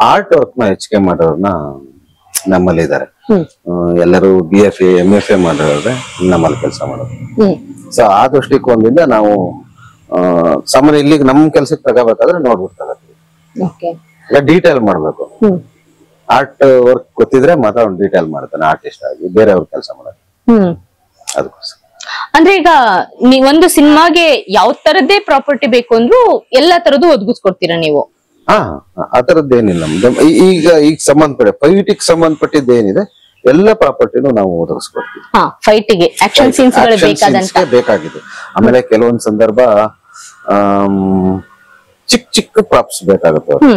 ಆರ್ಟ್ ವರ್ಕ್ ನ ಹೆಚ್ಚಿಗೆ ಮಾಡೋರ್ನ ನಮ್ಮಲ್ಲಿ ಇದ್ದಾರೆ. ಎಲ್ಲರೂ BFA MFA ಮಾಡೋದ್ರೆ ನಮ್ಮಲ್ಲಿ ಕೆಲಸ ಮಾಡೋದು. ಸೊ ಆ ದೃಷ್ಟಿಕೋನದಿಂದ ನಾವು ಸಾಮಾನ್ಯ ಇಲ್ಲಿಗೆ ನಮ್ ಕೆಲ್ಸಕ್ಕೆ ತಗೋಬೇಕಾದ್ರೆ ನೋಡ್ಬಿಟ್ಟು ತಗೋತೀವಿ. ಡೀಟೇಲ್ ಮಾಡ್ಬೇಕು. ಆರ್ಟ್ ವರ್ಕ್ ಗೊತ್ತಿದ್ರೆ ಮಾತ್ರ ಅವ್ನು ಡೀಟೇಲ್ ಮಾಡ್ತಾನೆ ಆರ್ಟಿಸ್ಟ್ ಆಗಿ, ಬೇರೆಯವ್ರ ಕೆಲಸ ಮಾಡೋದು. ಅದಕ್ಕೋಸ್ಕರ ಅಂದ್ರೆ ಈಗ ಒಂದು ಸಿನಿಮಾಗೆ ಯಾವ ತರದ್ದೇ ಪ್ರಾಪರ್ಟಿ ಬೇಕು ಅಂದ್ರೂ ಎಲ್ಲಾ ತರದ್ದು ಒದಗಿಸ್ಕೊಡ್ತೀರಾ ನೀವು? ಆ ತರದ್ದೇನಿಲ್ಲ. ಈಗ ಫೈಟಿಗೆ ಸಂಬಂಧಪಟ್ಟಿದ್ದೇನಿದೆ ಎಲ್ಲ ಪ್ರಾಪರ್ಟಿನೂ ನಾವು ಒದಗಿಸ್ಕೊಡ್ತೀವಿ. ಫೈಟಿಗೆ ಆಕ್ಷನ್ ಸೀನ್ಸ್ ಬೇಕಾಗಿದೆ. ಆಮೇಲೆ ಕೆಲವೊಂದ್ ಸಂದರ್ಭ ಚಿಕ್ಕ ಚಿಕ್ಕ ಪ್ರಾಪ್ಸ್ ಬೇಕಾಗುತ್ತೆ.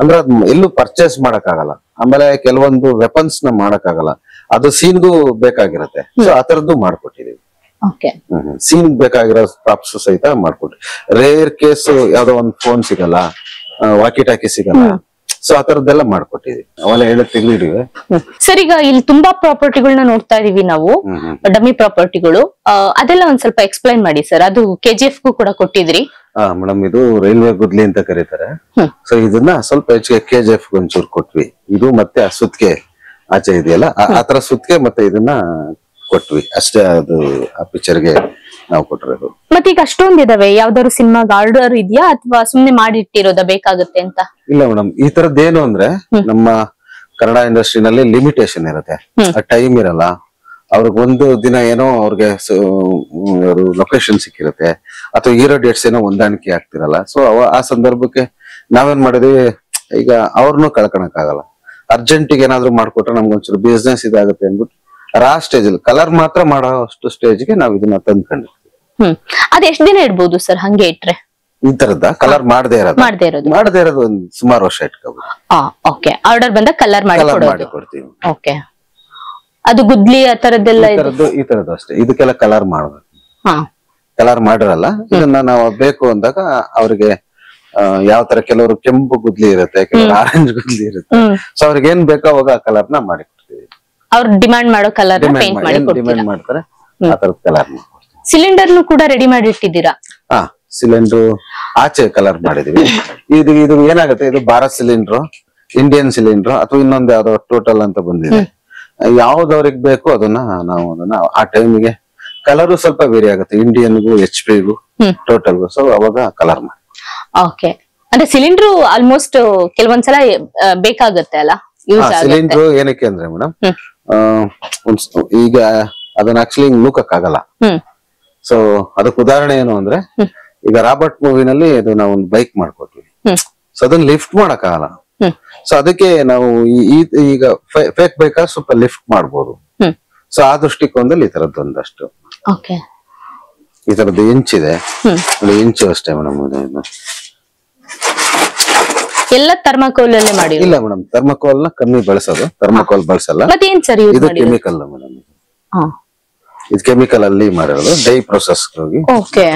ಅಂದ್ರೆ ಅದ್ ಎಲ್ಲೂ ಪರ್ಚೇಸ್ ಮಾಡಕ್ಕಾಗಲ್ಲ. ಆಮೇಲೆ ಕೆಲವೊಂದು ವೆಪನ್ಸ್ ನ ಮಾಡಕ್ಕಾಗಲ್ಲ, ಅದು ಸೀನ್ಗೂ ಬೇಕಾಗಿರತ್ತೆ. ಸೊ ಆ ತರದ್ದು ಮಾಡ್ಕೊಟ್ಟಿದೀವಿ. ಸೀನ್ ಬೇಕಾಗಿರೋ ಪ್ರಾಪ್ಸ್ ಸಹಿತ ಮಾಡ್ಕೊಟ್ರಿ. ರೇರ್ ಕೇಸ್ ಯಾವ್ದೋ ಒಂದ್ ಫೋನ್ ಸಿಗಲ್ಲ, ವಾಕಿ ಟಾಕಿ ಸಿಗಲ್ಲ, ಸೊ ಆ ತರದ್ದೆಲ್ಲ ಮಾಡ್ಕೊಟ್ಟಿದೀವಿ. ಅವೆಲ್ಲ 7 ತಿಂಗಳು ಹಿಡಿವೆ. ಸರ್ ಈಗ ಇಲ್ಲಿ ತುಂಬಾ ಪ್ರಾಪರ್ಟಿಗಳನ್ನ ನೋಡ್ತಾ ಇದೀವಿ ನಾವು, ಡಮ್ಮಿ ಪ್ರಾಪರ್ಟಿಗಳು. ಅದೆಲ್ಲ ಒಂದ್ ಸ್ವಲ್ಪ ಎಕ್ಸ್ಪ್ಲೈನ್ ಮಾಡಿ ಸರ್. ಅದು KGF ಗೂ ಕೂಡ ಕೊಟ್ಟಿದ್ರಿ. ಮೇಡಮ್ ಇದು ರೈಲ್ವೆ ಗುದ್ಲಿ ಅಂತ ಕರೀತಾರೆ. ಸೊ ಇದನ್ನ ಸ್ವಲ್ಪ ಹೆಚ್ಚಿಗೆ KGF ಒಂಚೂರು ಕೊಟ್ವಿ. ಇದು ಮತ್ತೆ ಆ ಸುತ್ಕೆ ಆಚೆ ಇದೆಯಲ್ಲ, ಆತರ ಸುತ್ಕೆ ಮತ್ತೆ ಇದನ್ನ ಕೊಟ್ವಿ ಅಷ್ಟೇ. ಅದು ಆ ಪಿಕ್ಚರ್ಗೆ ನಾವು ಕೊಟ್ಟಿರೋದು. ಮತ್ತೆ ಈಗ ಅಷ್ಟೊಂದ್ ಇದಾವೆ, ಯಾವ್ದಾದ್ರು ಸಿನಿಮಾಗ ಆರ್ಡರ್ ಇದೆಯಾ ಅಥವಾ ಸುಮ್ನೆ ಮಾಡಿಟ್ಟಿರೋದ ಬೇಕಾಗುತ್ತೆ ಅಂತ? ಇಲ್ಲ ಮೇಡಮ್, ಈ ತರದ್ದೇನು ಅಂದ್ರೆ ನಮ್ಮ ಕನ್ನಡ ಇಂಡಸ್ಟ್ರಿನಲ್ಲಿ ಲಿಮಿಟೇಷನ್ ಇರುತ್ತೆ, ಟೈಮ್ ಇರಲ್ಲ. ಅವ್ರಿಗೆ ಒಂದು ದಿನ ಏನೋ ಅವ್ರಿಗೆ ಲೊಕೇಶನ್ ಸಿಕ್ಕಿರುತ್ತೆ, ಅಥವಾ ಹೀರೋ ಡೇಟ್ಸ್ ಏನೋ ಹೊಂದಾಣಿಕೆ ಆಗ್ತಿರಲ್ಲ. ಸೊ ಆ ಸಂದರ್ಭಕ್ಕೆ ನಾವೇನ್ ಮಾಡಿದ್ವಿ, ಈಗ ಅವ್ರನ್ನೂ ಕಳ್ಕೊಳಕ್ ಆಗಲ್ಲ. ಅರ್ಜೆಂಟಿಗೆ ಏನಾದ್ರು ಮಾಡ್ಕೊಟ್ರೆ ನಮ್ಗೊಂಚೂರು ಬಿಸ್ನೆಸ್ ಇದಾಗುತ್ತೆ ಅಂದ್ಬಿಟ್ಟು ಸ್ಟೇಜ್ ಅಲ್ಲಿ ಕಲರ್ ಮಾತ್ರ ಮಾಡೋ ಅಷ್ಟು ಸ್ಟೇಜ್ಗೆ ನಾವ್ ಇದನ್ನ ತಂದ್ಕೊಂಡಿರ್ತೀವಿ. ಅದ್ ಎಷ್ಟ್ ದಿನ ಇಡ್ಬೋದು ಸರ್ ಹಂಗೆ ಇಟ್ರೆ? ಈ ತರದ ಕಲರ್ ಮಾಡದೇ ಇರೋದು ಒಂದ್ ಸುಮಾರು ವರ್ಷ ಇಟ್ಕೋಬಹುದು. ಆರ್ಡರ್ ಬಂದ ಕಲರ್ ಮಾಡಿ ಕೊಡ್ತೀವಿ. ಓಕೆ. ಅದು ಗುದ್ಲಿ ಆ ತರದ್ದೆಲ್ಲ ಈ ತರದ್ದು ಅಷ್ಟೇ. ಇದಕ್ಕೆಲ್ಲ ಕಲರ್ ಮಾಡ್ಬೇಕು. ಕಲರ್ ಮಾಡಿರಲ್ಲ. ಇದನ್ನ ನಾವು ಬೇಕು ಅಂದಾಗ ಅವ್ರಿಗೆ ಯಾವ ತರ, ಕೆಲವರು ಕೆಂಪು ಗುದ್ಲಿ ಇರುತ್ತೆ, ಕೆಲವರು ಆರೆಂಜ್ ಗುದ್ಲಿ ಇರುತ್ತೆ. ಸೊ ಅವ್ರಿಗೆ ಏನ್ ಬೇಕೋ ಅವಾಗ ಆ ಕಲರ್ ನ ಮಾಡಿ ಕೊಡ್ತೀವಿ. ಅವ್ರು ಡಿಮಾಂಡ್ ಮಾಡೋ ಕಲರ್ ಪೇಂಟ್ ಮಾಡಿ ಡಿಮಾಂಡ್ ಮಾಡ್ತಾರೆ, ಆ ತರದ ಕಲರ್. ಸಿಲಿಂಡರ್ ಕೂಡ ರೆಡಿ ಮಾಡಿ ಇಟ್ಟಿದ್ದೀರಾ? ಸಿಲಿಂಡರ್ ಆಚೆ ಕಲರ್ ಮಾಡಿದೀವಿ. ಇದು ಏನಾಗುತ್ತೆ, ಇದು ಭಾರತ್ ಸಿಲಿಂಡರ್, ಇಂಡಿಯನ್ ಸಿಲಿಂಡರ್, ಅಥವಾ ಇನ್ನೊಂದು ಯಾವ್ದೋ ಟೋಟಲ್ ಅಂತ ಬಂದಿದೆ. ಯಾವ್ದವ್ರಿಗೆ ಬೇಕು ಅದನ್ನ ನಾವು ಆ ಟೈಮಿಗೆ ಕಲರ್ ಸ್ವಲ್ಪ ವೇರಿ ಆಗುತ್ತೆ, ಇಂಡಿಯನ್ಗೂ HP-ಗೂ ಟೋಟಲ್ಗೂ. ಸೊ ಅವಾಗ ಕಲರ್ ಮಾಡಿ. ಓಕೆ. ಅಂದ್ರೆ ಸಿಲಿಂಡರ್ ಆಲ್ಮೋಸ್ಟ್ ಕೆಲವೊಂದ್ಸಲ ಬೇಕಾಗುತ್ತೆ ಅಲ್ಲ? ಸಿಲಿಂಡರ್ ಏನಕ್ಕೆ ಅಂದ್ರೆ ಮೇಡಮ್, ಈಗ ಅದನ್ನ ಆಕ್ಚುಲಿ ನೂಕಕ್ಕಾಗಲ್ಲ. ಸೊ ಅದಕ್ಕೆ ಉದಾಹರಣೆ ಏನು ಅಂದ್ರೆ, ಈಗ ರಾಬರ್ಟ್ ಮೂವಿನಲ್ಲಿ ಇದು ನಾವು ಒಂದು ಬೈಕ್ ಮಾಡ್ಕೊಟ್ವಿ. ಸೊ ಅದನ್ನ ಲಿಫ್ಟ್ ಮಾಡಕ್ಕಾಗಲ್ಲ. ಸೊ ಅದಕ್ಕೆ ನಾವು ಈಗ ಫೇಕ್ ಬೈಕ್ ಸ್ವಲ್ಪ ಲಿಫ್ಟ್ ಮಾಡ್ಬೋದು. ಸೊ ಆ ದೃಷ್ಟಿಕೋನದಲ್ಲಿ ಈ ತರದ್ದು ಒಂದಷ್ಟು ಈ ತರದ್ದು ಇಂಚಿದೆ, ಇಂಚು ಅಷ್ಟೇ ಮೇಡಮ್. ಎಲ್ಲ ಥರ್ಮಾಕೋಲ್ ಅಲ್ಲೇ ಮಾಡಿ? ಇಲ್ಲ ಮೇಡಮ್, ಥರ್ಮಾಕೋಲ್ ನ ಕಮ್ಮಿ ಬಳಸೋದು, ಥರ್ಮಾಕೋಲ್ ಬಳಸಲ್ಲ. ಇದು ಕೆಮಿಕಲ್ ಮೇಡಮ್. ಇದು ಕೆಮಿಕಲ್ ಅಲ್ಲಿ ಮಾಡಿರೋದು, ಡೈ ಪ್ರೊಸೆಸ್ ಹೋಗಿ. ಓಕೆ.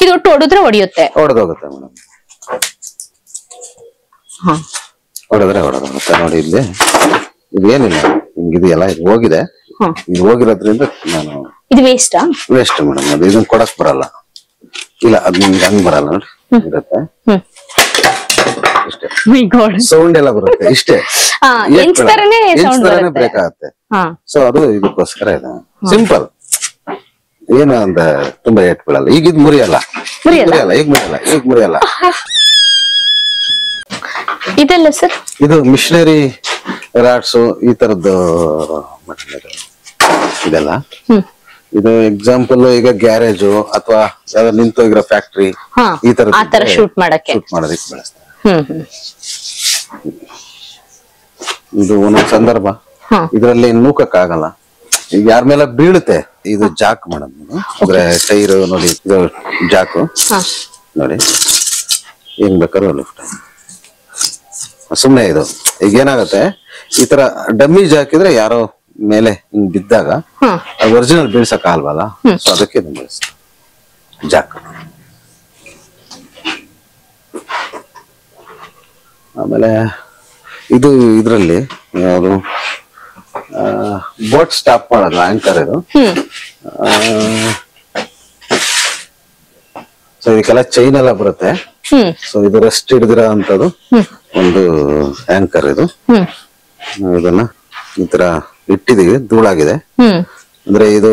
ಇದು ಒಟ್ಟು ಹೊಡೆದ್ರೆ ಹೊಡೆದೋಗುತ್ತೆ ಮೇಡಮ್. ಹೊಡೆದೋಗುತ್ತೆ ನೋಡಿ. ಇಲ್ಲಿ ಇದೇನಿಲ್ಲ, ಹಿಂಗಿದೆಯಲ್ಲ, ಇದು ಹೋಗಿದೆ. ಇದು ಹೋಗಿರೋದ್ರಿಂದ ನಾನು ಇದು ವೇಸ್ಟ್ ಮೇಡಮ್. ಅದು ಇದನ್ನ ಕೊಡಕ್ ಬರಲ್ಲ. ಇಲ್ಲ, ಅದ್ ನಿಮ್ಗೆ ಹಂಗ್ ಬರಲ್ಲ ನೋಡಿ, ಇರುತ್ತೆ ಇಷ್ಟೇ. ಸೌಂಡ್ ಎಲ್ಲ ಬರುತ್ತೆ ಇಷ್ಟೇ, ಬ್ರೇಕ್ ಆಗುತ್ತೆ. ಸೊ ಅದು ಇದಕ್ಕೋಸ್ಕರ ಇದೆ. ಸಿಂಪಲ್, ಏನು ಅಂತ ತುಂಬಾ ಏಟ್ ಬೀಳಲ್ಲ. ಈಗ ಇದು ಮುರಿಯಲ್ಲ. ಇದೆಲ್ಲ ಸರ್, ಇದು ಮಿಷನರಿ ರಾಡ್ಸ್, ಈ ತರದ್ದು ಇದೆಲ್ಲ. ಇದು ಎಕ್ಸಾಂಪಲ್ ಈಗ ಗ್ಯಾರೇಜ್ ಅಥವಾ ಯಾವ್ದಾದ್ರು ನಿಂತೋಗಿರೋ ಫ್ಯಾಕ್ಟ್ರಿ, ಈ ತರ ಶೂಟ್ ಮಾಡೋದಕ್ಕೆ ಬಳಸ್ತಾರೆ. ಇದು ಒಂದೊಂದು ಸಂದರ್ಭ ಇದರಲ್ಲಿ ನೂಕಕ್ ಆಗಲ್ಲ, ಈಗ ಯಾರ ಮೇಲೆ ಬೀಳುತ್ತೆ. ಇದು ಜಾಕ್ ಮೇಡಮ್, ಅಂದ್ರೆ ಟೈರ್ ನೋಡಿ, ಇದು ಜಾಕು ನೋಡಿ, ಏನ್ ಬೇಕಾದ್ರೂ ಲಿಫ್ಟ್. ಸುಮ್ನೆ ಇದು ಈಗ ಏನಾಗತ್ತೆ, ಈ ತರ ಡಮ್ಮಿ ಜಾಕಿದ್ರೆ ಯಾರೋ ಮೇಲೆ ಹಿಂಗ್ ಬಿದ್ದಾಗ ಒರಿಜಿನಲ್ ಬೀಳ್ಸಕ್ ಆಗಲ್ವಲ್ಲ. ಸೊ ಅದಕ್ಕೆ ಇದು ಬಳಸ್ತಾರೆ ಜಾಕ್. ಆಮೇಲೆ ಇದು ಇದ್ರಲ್ಲಿ ಯಾವುದು ಬೋಟ್ ಸ್ಟಾಪ್ ಮಾಡೋದು ಆಂಕರ್. ಇದು ಸೊ ಇದಕ್ಕೆಲ್ಲ ಚೈನ್ ಎಲ್ಲ ಬರುತ್ತೆ. ಸೊ ಇದು ರೆಸ್ಟ್ ಹಿಡಿದಿರೋ ಅಂತದ್ದು ಒಂದು ಆಂಕರ್. ಇದು ಇದನ್ನ ಈ ತರ ಇಟ್ಟಿದೀವಿ, ಧೂಳಾಗಿದೆ. ಅಂದ್ರೆ ಇದು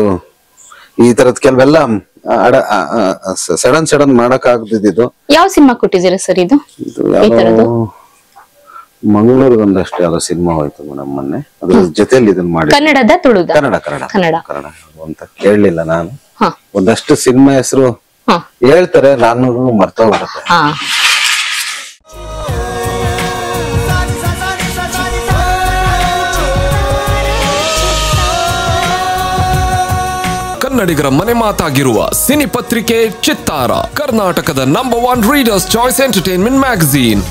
ಈ ತರದ್ ಕೆಲವೆಲ್ಲ ಸಡನ್ ಮಾಡಕ್ ಆಗದಿದ್ದು. ಯಾವ ಸಿನಿಮಾ ಕೊಟ್ಟಿದ್ದೀರಾ ಸರ್ ಇದು? ಮಂಗಳೂರು ಒಂದಷ್ಟು ಯಾವ್ದೋ ಸಿನಿಮಾ ಹೋಯ್ತು ಮೇಡಮ್ ಮೊನ್ನೆ, ಅದ್ರ ಜೊತೆಲಿ ಇದನ್ನ ಮಾಡಿ. ಕನ್ನಡದ ತುಳುದ? ಕನ್ನಡ ಅಂತ ಕೇಳಲಿಲ್ಲ ನಾನು. ಒಂದಷ್ಟು ಸಿನಿಮಾ ಹೆಸರು ಹೇಳ್ತಾರೆ, ನಾನು ಮರ್ತೋಗ್ಬಿಡುತ್ತೆ. ಕನ್ನಡಿಗರ ಮನೆ ಮಾತಾಗಿರುವ ಸಿನಿ ಪತ್ರಿಕೆ ಚಿತ್ತಾರ, ಕರ್ನಾಟಕದ number 1 readers choice entertainment magazine.